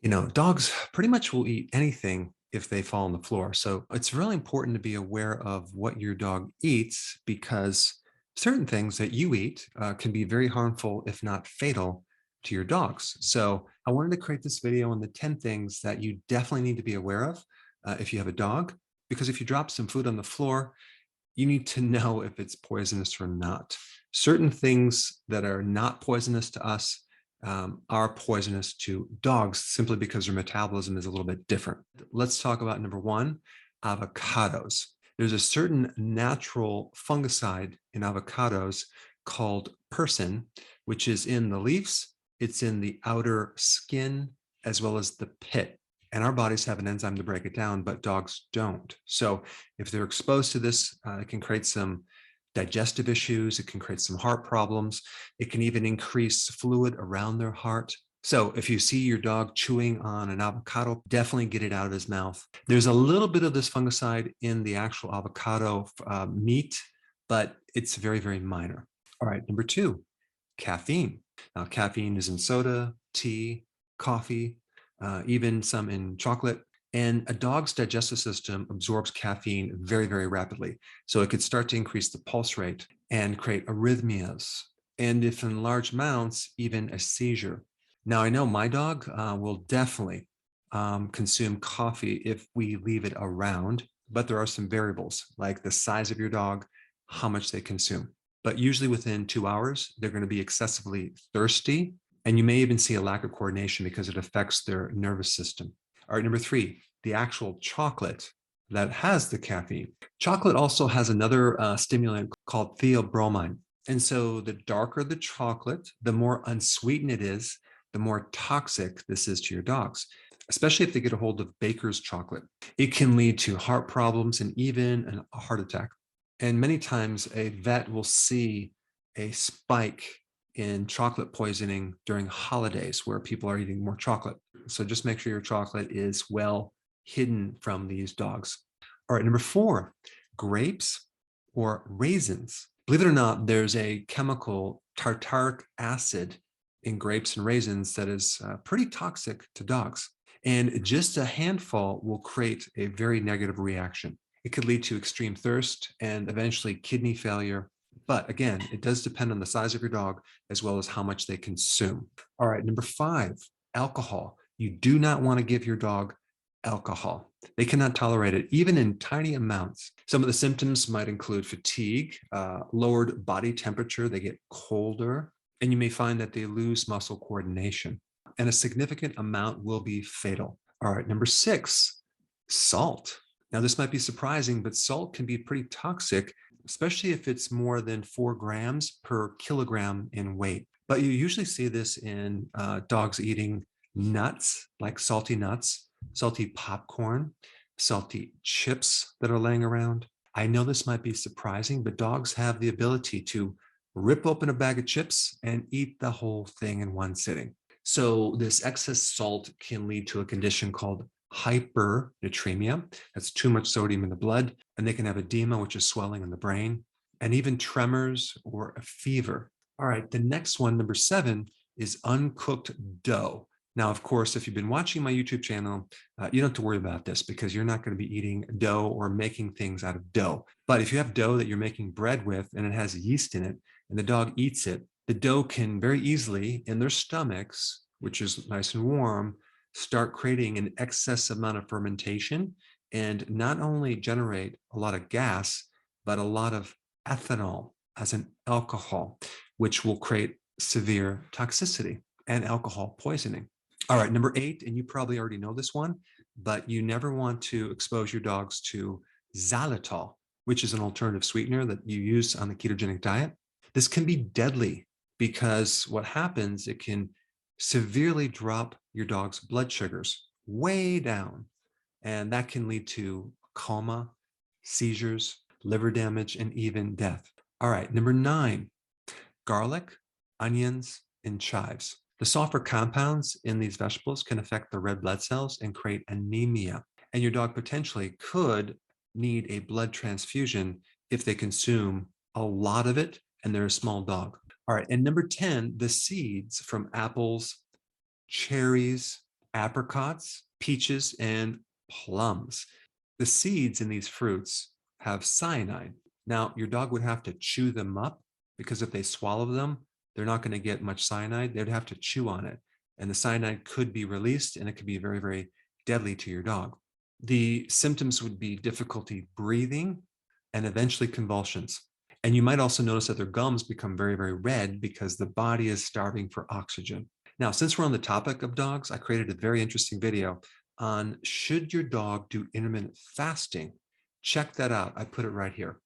Dogs pretty much will eat anything if they fall on the floor. So it's really important to be aware of what your dog eats because certain things that you eat can be very harmful, if not fatal, to your dogs. So I wanted to create this video on the 10 things that you definitely need to be aware of if you have a dog, because if you drop some food on the floor, you need to know if it's poisonous or not. Certain things that are not poisonous to us are poisonous to dogs simply because their metabolism is a little bit different. Let's talk about number one, avocados. There's a certain natural fungicide in avocados called persin, which is in the leaves. It's in the outer skin as well as the pit. And our bodies have an enzyme to break it down, but dogs don't. So if they're exposed to this, it can create some digestive issues. It can create some heart problems. It can even increase fluid around their heart. So if you see your dog chewing on an avocado, definitely get it out of his mouth. There's a little bit of this fungicide in the actual avocado meat, but it's very, very minor. All right, number two, caffeine. Now, caffeine is in soda, tea, coffee, even some in chocolate. And a dog's digestive system absorbs caffeine very, very rapidly. So it could start to increase the pulse rate and create arrhythmias. And if in large amounts, even a seizure. Now, I know my dog will definitely consume coffee if we leave it around, but there are some variables like the size of your dog, how much they consume. But usually within 2 hours, they're going to be excessively thirsty. And you may even see a lack of coordination because it affects their nervous system. All right, number three, the actual chocolate that has the caffeine. Chocolate also has another stimulant called theobromine. And so the darker the chocolate, the more unsweetened it is, the more toxic this is to your dogs, especially if they get a hold of baker's chocolate. It can lead to heart problems and even a heart attack. And many times a vet will see a spike in chocolate poisoning during holidays where people are eating more chocolate. So just make sure your chocolate is well hidden from these dogs. All right, number four, grapes or raisins. Believe it or not, there's a chemical, tartaric acid, in grapes and raisins that is pretty toxic to dogs. And just a handful will create a very negative reaction. It could lead to extreme thirst and eventually kidney failure. But again, it does depend on the size of your dog as well as how much they consume. All right, number five, alcohol. You do not want to give your dog alcohol. They cannot tolerate it, even in tiny amounts. Some of the symptoms might include fatigue, lowered body temperature, they get colder, and you may find that they lose muscle coordination. And a significant amount will be fatal. All right, number six, salt. Now, this might be surprising, but salt can be pretty toxic, especially if it's more than 4 grams per kilogram in weight. But you usually see this in dogs eating nuts, like salty nuts, salty popcorn, salty chips that are laying around. I know this might be surprising, but dogs have the ability to rip open a bag of chips and eat the whole thing in one sitting. So this excess salt can lead to a condition called hypernatremia. That's too much sodium in the blood. And they can have edema, which is swelling in the brain, and even tremors or a fever. All right, the next one, number seven, is uncooked dough. Now, of course, if you've been watching my YouTube channel, you don't have to worry about this because you're not going to be eating dough or making things out of dough. But if you have dough that you're making bread with and it has yeast in it and the dog eats it, the dough can very easily in their stomachs, which is nice and warm, start creating an excess amount of fermentation and not only generate a lot of gas, but a lot of ethanol as an alcohol, which will create severe toxicity and alcohol poisoning. All right, number eight, and you probably already know this one, but you never want to expose your dogs to xylitol, which is an alternative sweetener that you use on the ketogenic diet. This can be deadly because what happens, it can severely drop your dog's blood sugars way down. And that can lead to coma, seizures, liver damage, and even death. All right, number nine, garlic, onions, and chives. The sulfur compounds in these vegetables can affect the red blood cells and create anemia. And your dog potentially could need a blood transfusion if they consume a lot of it and they're a small dog. All right, and number 10, the seeds from apples, cherries, apricots, peaches, and plums. The seeds in these fruits have cyanide. Now, your dog would have to chew them up because if they swallow them, they're not going to get much cyanide. They'd have to chew on it. And the cyanide could be released and it could be very, very deadly to your dog. The symptoms would be difficulty breathing and eventually convulsions. And you might also notice that their gums become very, very red because the body is starving for oxygen. Now, since we're on the topic of dogs, I created a very interesting video on should your dog do intermittent fasting? Check that out. I put it right here.